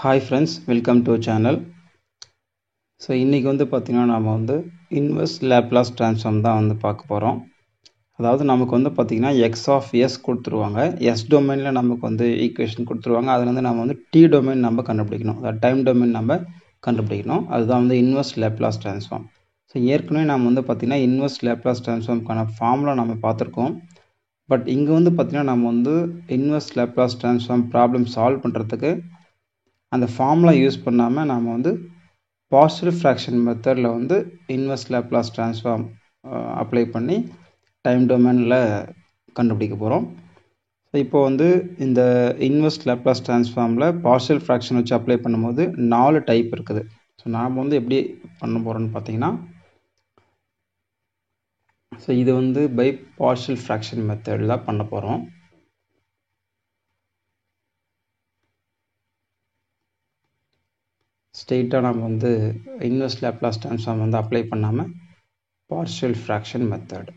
Hi friends, welcome to our channel. So இன்றைக்கி பார்த்திங்கன்னா நாம் இன்வெர்ஸ் லேப்லாஸ் ட்ரான்ஸ்ஃபார்ம் தான் பார்க்க போகிறோம். அதாவது நமக்கு பார்த்திங்கன்னா எக்ஸ் ஆஃப் எஸ் கொடுத்துருவாங்க. எஸ் டொமைனில் நமக்கு ஈக்குவேஷன் கொடுத்துருவாங்க. அதில் நம்ம டி டொமைன் நம்ம கண்டுபிடிக்கணும். அதாவது டைம் டொமைன் நம்ம கண்டுபிடிக்கணும். அதுதான் இன்வெர்ஸ் லேப்லாஸ் ட்ரான்ஸ்ஃபார்ம். ஸோ ஏற்கனவே நம்ம பார்த்திங்கன்னா இன்வெர்ஸ் லேப்லாஸ் ட்ரான்ஸ்ஃபார்முக்கான ஃபார்முலா நம்ம பார்த்துருக்கோம். பட் இங்கே பார்த்திங்கன்னா நம்ம inverse Laplace transform problem solve பண்ணுறதுக்கு அந்த ஃபார்முலா யூஸ் பண்ணாமல் நாம் பார்ஷியல் ஃப்ராக்ஷன் மெத்தடில் இன்வெர்ஸ் லேப்லாஸ் ட்ரான்ஸ்ஃபார்ம் அப்ளை பண்ணி டைம் டொமைனில் கண்டுபிடிக்க போகிறோம். ஸோ இப்போ இந்த இன்வெர்ஸ் லேப்லாஸ் ட்ரான்ஸ்ஃபார்மில் பார்ஷியல் ஃப்ராக்ஷன் வச்சு அப்ளை பண்ணும்போது 4 டைப் இருக்குது. ஸோ நாம் எப்படி பண்ண போகிறோன்னு பார்த்தீங்கன்னா, ஸோ இது பை பார்ஷியல் ஃப்ராக்ஷன் மெத்தடில் பண்ண போகிறோம். ஸ்ட்ரெயிட்டாக நம்ம இன்வெர்ஸ் லேப்லாஸ் ட்ரான்ஸ்ஃபார்ம் அப்ளை பண்ணாமல் பார்ஷியல் ஃப்ராக்ஷன் மெத்தட்.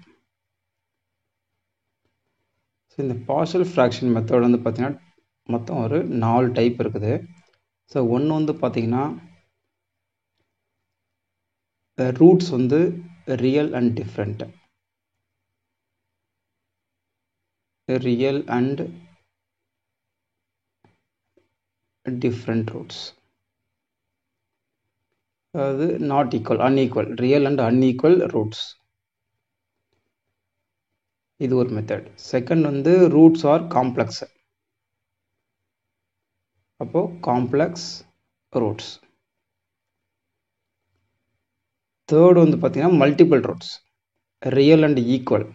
ஸோ இந்த பார்ஷியல் ஃப்ராக்ஷன் மெத்தட் பார்த்திங்கன்னா மொத்தம் ஒரு 4 டைப் இருக்குது. ஸோ ஒன்று பார்த்திங்கன்னா roots real and different, real and different roots. அதாவது not equal, unequal, real and unequal roots. இது ஒரு method. Second roots are complex. அப்போ காம்ப்ளெக்ஸ் ரூட்ஸ். தேர்ட் பார்த்தீங்கன்னா multiple roots, real and equal,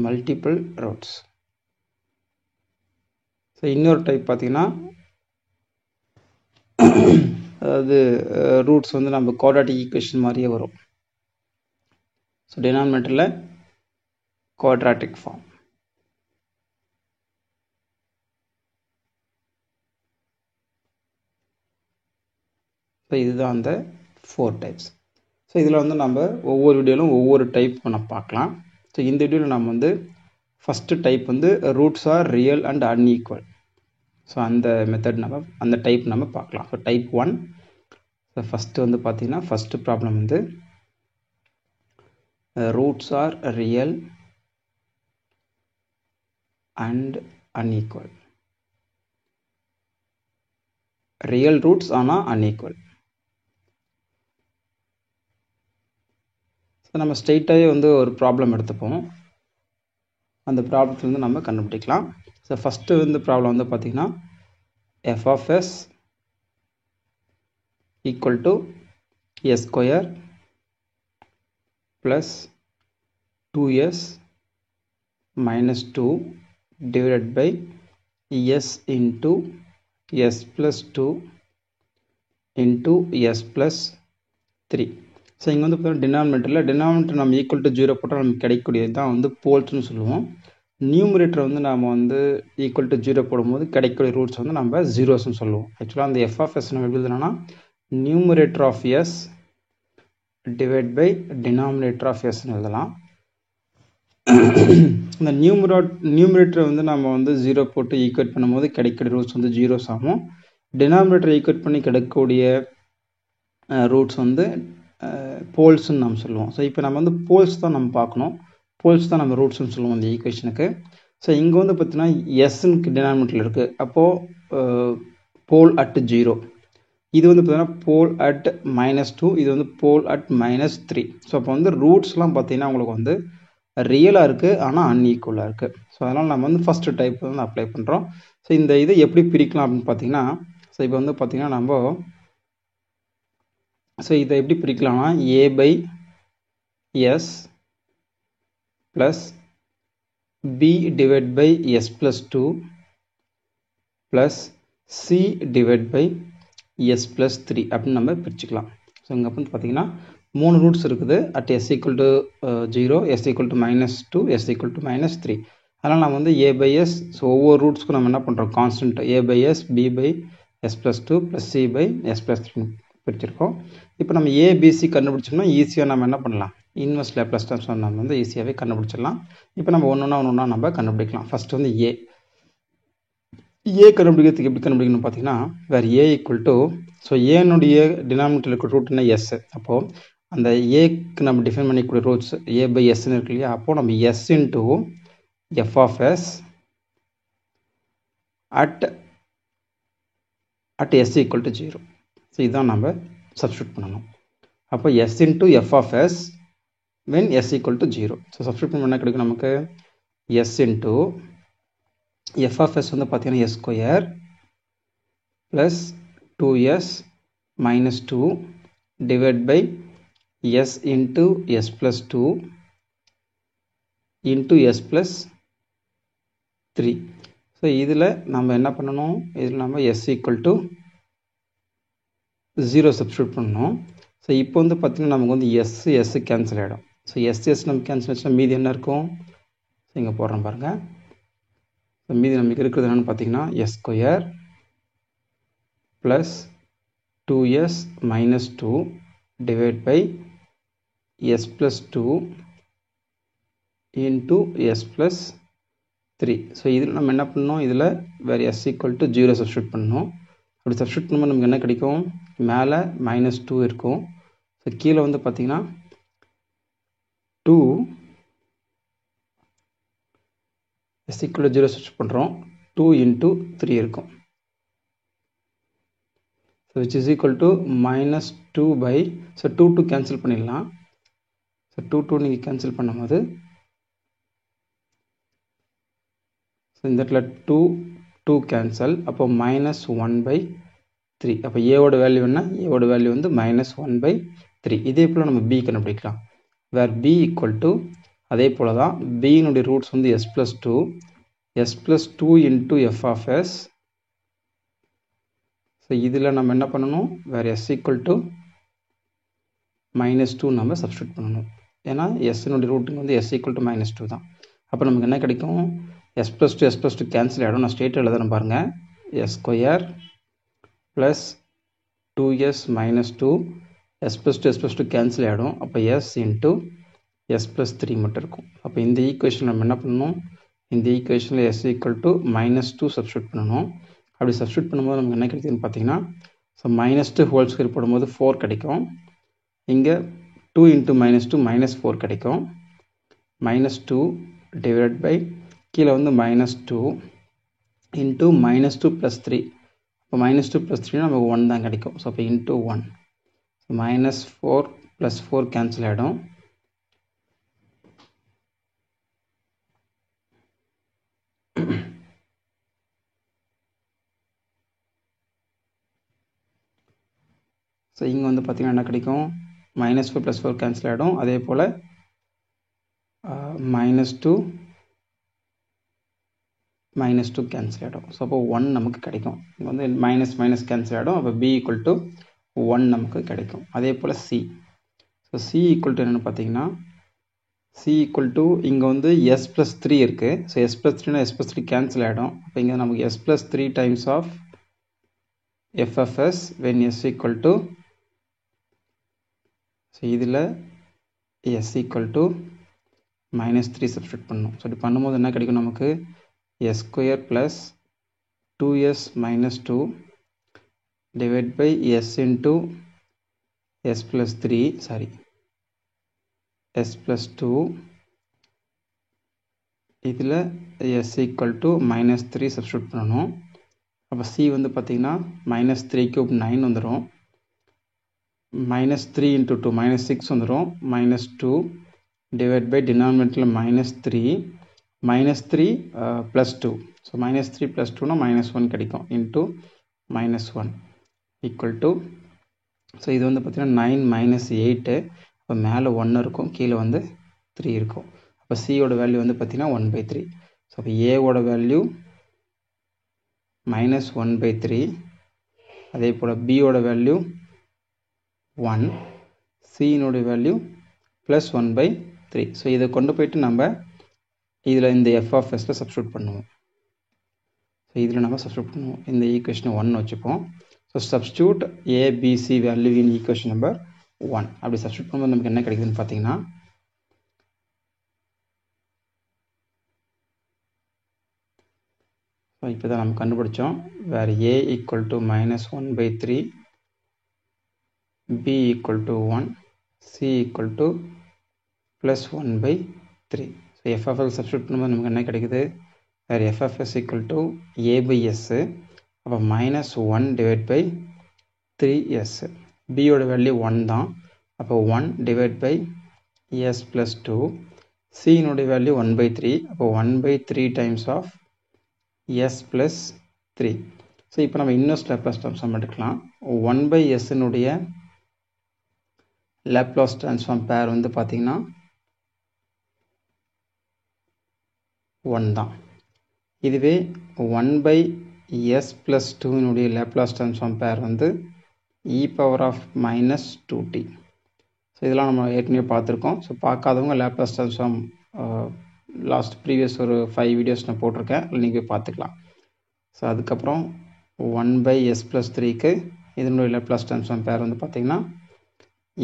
multiple roots. So இன்னொரு type பார்த்தீங்கன்னா அதாவது roots நம்ம quadratic equation மாதிரியே வரும். ஸோ டினாமினேட்டரில் குவாட்ராட்டிக் ஃபார்ம். ஸோ இதுதான் அந்த 4 டைப்ஸ். ஸோ இதில் நம்ம ஒவ்வொரு வீடியோவிலும் ஒவ்வொரு டைப் நம்ம பார்க்கலாம். ஸோ இந்த வீடியோவில் நம்ம first type roots are real and unequal. So அந்த மெத்தட் அந்த டைப் நம்ம பார்க்கலாம். So type 1. ஸோ ஃபஸ்ட்டு பார்த்தீங்கன்னா first problem roots are real and unequal. Real roots ஆனால் அன்ஈக்குவல். ஸோ நம்ம ஸ்ட்ரெயிட்டாகவே ஒரு ப்ராப்ளம் எடுத்துப்போம். அந்த ப்ராப்ளத்தில் நம்ம கண்டுபிடிக்கலாம். ஸோ ஃபஸ்ட்டு ப்ராப்ளம் பார்த்தீங்கன்னா f of s equal to s square plus 2s minus 2 divided by s into s plus 2 into s plus 3. So இங்கே பார்த்தீங்கன்னா டினாமினேட்டர் நம்ம ஈக்குவல் டு 0 போட்டால் நமக்கு கிடைக்கக்கூடியது தான் போல்ஸ்னு சொல்லுவோம். நியூமரேட்டர் நாம் ஈக்குவல் டு 0 போடும்போது கிடைக்கக்கூடிய ரூட்ஸ் நம்ம ஜீரோஸ்ன்னு சொல்லுவோம். ஆக்சுவலாக அந்த எஃப் ஆஃப் எஸ் நம்ம எப்படி எழுதுனா numerator of s divide by denominator of எஸ்ன்னு எழுதலாம். இந்த நியூமரேட்டர் நம்ம 0 போட்டு ஈக்குவேட் பண்ணும்போது கிடைக்கக்கூடிய ரூட்ஸ் ஜீரோஸ் ஆகும். டினாமினேட்டர் ஈக்குவேட் பண்ணி கிடைக்கக்கூடிய ரூட்ஸ் போல்ஸ்ன்னு நம்ம சொல்லுவோம். ஸோ இப்போ நம்ம போல்ஸ் தான் நம்ம பார்க்கணும். போல்ஸ் தான் நம்ம ரூட்ஸ்னு சொல்லுவோம் இந்த ஈக்குவேஷனுக்கு. ஸோ இங்கே பார்த்தீங்கன்னா எஸ்ன்னு டினாமினேட்டரில் இருக்குது. அப்போது போல் அட் 0. இது பார்த்தீங்கன்னா போல் அட் -2. இது போல் அட் -3. ஸோ அப்போ ரூட்ஸ்லாம் பார்த்தீங்கன்னா உங்களுக்கு ரியலாக இருக்குது ஆனால் அன்ஈக்குவலாக இருக்குது. ஸோ அதனால் நம்ம ஃபஸ்ட்டு டைப் அப்ளை பண்ணுறோம். ஸோ இந்த இதை எப்படி பிரிக்கலாம் அப்படின்னு பார்த்தீங்கன்னா, ஸோ இப்போ பார்த்தீங்கன்னா நம்ம ஸோ இதை எப்படி பிரிக்கலாம்னா a by s plus b divided by s plus 2 plus c divided by s plus 3 அப்படின்னு நம்ம பிரிச்சுக்கலாம். ஸோ இங்கே பார்த்தீங்கன்னா 3 ரூட்ஸ் இருக்குது. at s equal to 0, s equal to -2, s equal to -3. அதனால் நம்ம a by s. ஸோ ஒவ்வொரு ரூட்ஸ்க்கும் நம்ம என்ன பண்ணுறோம், constant a by s, b by s plus 2 plus c by s plus 3 பிரிச்சிருக்கோம். இப்போ நம்ம ஏபிசி கண்டுபிடிச்சோம்னா ஈஸியாக நம்ம என்ன பண்ணலாம், இன்வெர்ஸ் லேப்லாஸ் ட்ரான்ஸ்ஃபார்ம் நம்ம ஈஸியாகவே கண்டுபிடிச்சிடலாம். இப்போ நம்ம ஒன்று ஒன்றா நம்ம கண்டுபிடிக்கலாம். First A. ஏ கண்டுபிடிக்கிறதுக்கு எப்படி கண்டுபிடிக்கணும்னு பார்த்தீங்கன்னா வேறு ஏ ஈக்குவல் டு ஸோ ஏனுடைய டினாமினேட்டர் இருக்கிற ரூட்னா எஸ். அப்போது அந்த ஏக்கு நம்ம டிஃபைன் பண்ணிக்கூடிய ரூட்ஸ் ஏ பை எஸ்ன்னு இருக்கு இல்லையா, அப்போது நம்ம s into f of s at s equal to 0. So இதுதான் நம்ம சப்ஸ்டியூட் பண்ணணும். அப்போ s into f of s when s equal to 0. So substitute பண்ண கிடைக்கும் நமக்கு s into f of s வந்து பார்த்தீங்கன்னா s square plus 2s minus 2 divide by s into s plus 2 into s plus 3. So இதில் நம்ம என்ன பண்ணணும், இதில் நம்ம எஸ் ஈக்குவல் டு 0 சப்ஸ்டியூட் பண்ணணும். ஸோ இப்போ வந்து பார்த்தீங்கன்னா நமக்கு வந்து எஸ் கேன்சல் ஆகிடும். ஸோ எஸ் நம்ம கேன்சல் ஆச்சுன்னா மீதி என்ன இருக்கும், ஸோ இங்கே போடுறோம் பாருங்கள். ஸோ மீதி நமக்கு இருக்கிறது என்னென்னு பார்த்தீங்கன்னா s square plus 2s minus 2 divide by s plus 2 into s plus 3. So இதில் நம்ம என்ன பண்ணணும், இதில் வேறு எஸ் ஈக்குவல் டு 0 சப்ஸ்டியூட் பண்ணணும். அப்படி சப்ஸ்டியூட் பண்ணும்போது நமக்கு என்ன கிடைக்கும், மேலே மைனஸ் 2 இருக்கும். ஸோ கீழே வந்து பார்த்தீங்கன்னா 2 s equal to 0 சப்ஸ்டியூட் பண்ணுறோம், 2 into 3 இருக்கும். So which is equal to minus 2 by, so 2 cancel பண்ணிடலாம். ஸோ 2 நீங்கள் கேன்சல் பண்ணும்போது ஸோ இந்த இடத்துல 2 கேன்சல், அப்போ மைனஸ் 1 by 3. அப்போ ஏவோட வேல்யூ என்ன, ஏவோட வேல்யூ வந்து மைனஸ் 1 by 3. இதே போல் நம்ம பி கண்டுபிடிக்கலாம். வேர் பி ஈக்குவல் டு அதே போல் தான் பியினுடைய ரூட்ஸ் வந்து s plus 2 into f of s. So இதில் நம்ம என்ன பண்ணணும், வேறு எஸ் ஈக்குவல் டு மைனஸ் 2 நம்ம சப்ஸ்டியூட் பண்ணணும். ஏன்னா எஸ்னுடைய ரூட்டுங்க வந்து எஸ் ஈக்குவல் டு மைனஸ் 2 தான். அப்போ நமக்கு என்ன கிடைக்கும், எஸ் ப்ளஸ் டூ கேன்சல் ஆகிடும். நான் ஸ்ட்ரெயிட்டாக எழுதுறேன் பாருங்கள், s square plus 2s minus 2 s plus two cancel ஆகிடும். அப்போ எஸ் இன்ட்டு எஸ் ப்ளஸ் 3 மட்டும் இருக்கும். அப்போ இந்த ஈக்குவேஷன் நம்ம என்ன பண்ணணும், இந்த ஈக்குவேஷனில் s equal to minus 2 substitute பண்ணணும். அப்படி சப்ஸ்டியூட் பண்ணும்போது நமக்கு என்ன கிடைக்குதுன்னு பார்த்தீங்கன்னா, ஸோ மைனஸ் 2 ஹோல் ஸ்கொயர் போடும்போது 4 கிடைக்கும். இங்கே 2 இன்ட்டு மைனஸ் 2 மைனஸ் 4 கிடைக்கும். மைனஸ் 2 டிவைட் பை கீழே வந்து மைனஸ் 2 இன்ட்டு மைனஸ் 2 ப்ளஸ் 3. இப்போ மைனஸ் 2 ப்ளஸ் 3 நமக்கு 1 தான் கிடைக்கும். ஸோ அப்போ into 1. So minus 4 plus 4 cancel ஆகிடும். ஸோ இங்கே வந்து பார்த்திங்கன்னா என்ன கிடைக்கும், மைனஸ் 4 ப்ளஸ் 4 கேன்சல் ஆகிடும். அதே போல் மைனஸ் 2 கேன்சல் ஆகிடும். ஸோ அப்போ 1 நமக்கு கிடைக்கும். இங்கே வந்து மைனஸ் கேன்சல் ஆகிடும். அப்போ பி ஈக்குவல் டு 1 நமக்கு கிடைக்கும். அதே போல் c. So c equal to என்னென்னு பார்த்தீங்கன்னா, சி ஈக்குவல் டு இங்கே வந்து எஸ் ப்ளஸ் 3 இருக்குது. ஸோ எஸ் ப்ளஸ் 3னா எஸ் ப்ளஸ் 3 கேன்சல் ஆகிடும். அப்போ இங்கே நமக்கு எஸ் ப்ளஸ் 3 டைம்ஸ் ஆஃப் எஃப்எஃப்எஸ் when s equal to, so இதில் s equal to minus 3 substitute பண்ணணும். ஸோ இப்படி பண்ணும்போது என்ன கிடைக்கும் நமக்கு, s square plus 2s minus 2 divide by s into s plus 3 sorry s plus 2 இதில் s equal to minus 3 substitute பண்ணணும். அப்போ சி வந்து பார்த்திங்கன்னா மைனஸ் 3 கியூப் 9 வந்துடும். மைனஸ் 3 இன்ட்டு 2 மைனஸ் 6 வந்துடும். மைனஸ் 2 டிவைட் பை டினாமினேட்டரில் minus 3 minus 3 plus 2. So minus 3 plus 2னா minus 1 கிடைக்கும். Into minus 1 equal to, so இது வந்து பார்த்திங்கன்னா 9 மைனஸ் 8. அப்போ மேலே 1 இருக்கும், கீழே வந்து 3 இருக்கும். அப்போ சியோட வேல்யூ வந்து பார்த்திங்கன்னா 1/3. ஸோ அப்போ ஏவோட வேல்யூ மைனஸ் 1/3. அதே போல் பியோட வேல்யூ 1, சியினுடைய வேல்யூ ப்ளஸ் 1/3. ஸோ இதை கொண்டு போயிட்டு நம்ம இதில் இந்த எஃப்எஃப்எஸில் சப்ஸ்டியூட் பண்ணுவோம். ஸோ இதில் நம்ம சப்ஸ்டியூட் பண்ணுவோம். இந்த ஈக்குவேஷனை 1 வச்சுப்போம். So substitute ABC value in equation number 1. அப்படி சப்ஸ்டியூட் பண்ணும்போது நமக்கு என்ன கிடைக்குதுன்னு பார்த்தீங்கன்னா, இப்போ தான் நம்ம கண்டுபிடிச்சோம். வேர் a equal to -1/3, b equal to 1, c equal to +1/3. So f of x substitute பண்ணும்போது நமக்கு என்ன கிடைக்குது? வேர் f of s equal to a/s. அப்போ -1/3s. b யோட வேல்யூ 1 தான். அப்போ 1/s plus 2. c னுடைய value 1/3. அப்போ 1/3 times of s plus 3. So இப்போ நம்ம இன்வெர்ஸ் லேப்லாஸ் ட்ரான்ஸ்ஃபார்ம் எடுக்கலாம். 1/s னுடைய லேப்லாஸ் ட்ரான்ஸ்ஃபார்ம் பேர் வந்து பார்த்தீங்கன்னா 1 தான். இதுவே 1/s plus 2 னுடைய லேப்லாஸ் ட்ரான்ஸ்ஃபார்ம் பேர் வந்து e power of -2t. So இதெல்லாம் நம்ம ஏற்கனவே பார்த்துருக்கோம். ஸோ பார்க்காதவங்க லேப்லாஸ் ட்ரான்ஸ்ஃபார்ம் ப்ரீவியஸ் ஒரு 5 வீடியோஸ் நான் போட்டிருக்கேன், நீங்கள் போய் பார்த்துக்கலாம். ஸோ அதுக்கப்புறம் 1/s plus 3க்கு இதனுடைய லேப்லாஸ் ட்ரான்ஸ்ஃபார்ம் பேர் வந்து பார்த்திங்கன்னா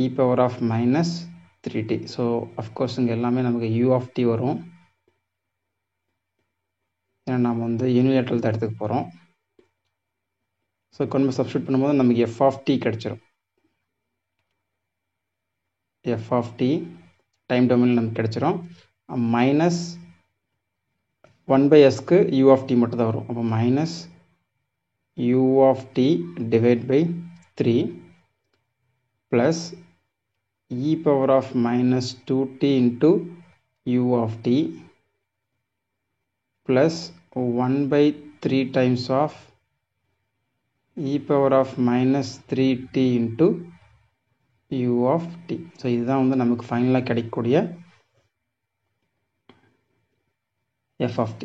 e power of -3t. So of course இங்கே எல்லாமே நமக்கு u of t வரும். ஏன்னா நம்ம வந்து யூனிலேட்ரல் தான் எடுத்துக்க போகிறோம். ஸோ கொண்டு சப்ஸ்டியூட் பண்ணும்போது நமக்கு f of t கிடச்சிரும். f of t டைம் டொமைனில் நமக்கு கிடச்சிரும். மைனஸ் 1/sக்கு u of t மட்டும் தான் வரும். அப்போ minus u of t divide by 3 plus e power of -2t into u of t plus 1/3 times of e power of -3t into u of t. So இதுதான் வந்து நமக்கு ஃபைனலாக கிடைக்கக்கூடிய f of t.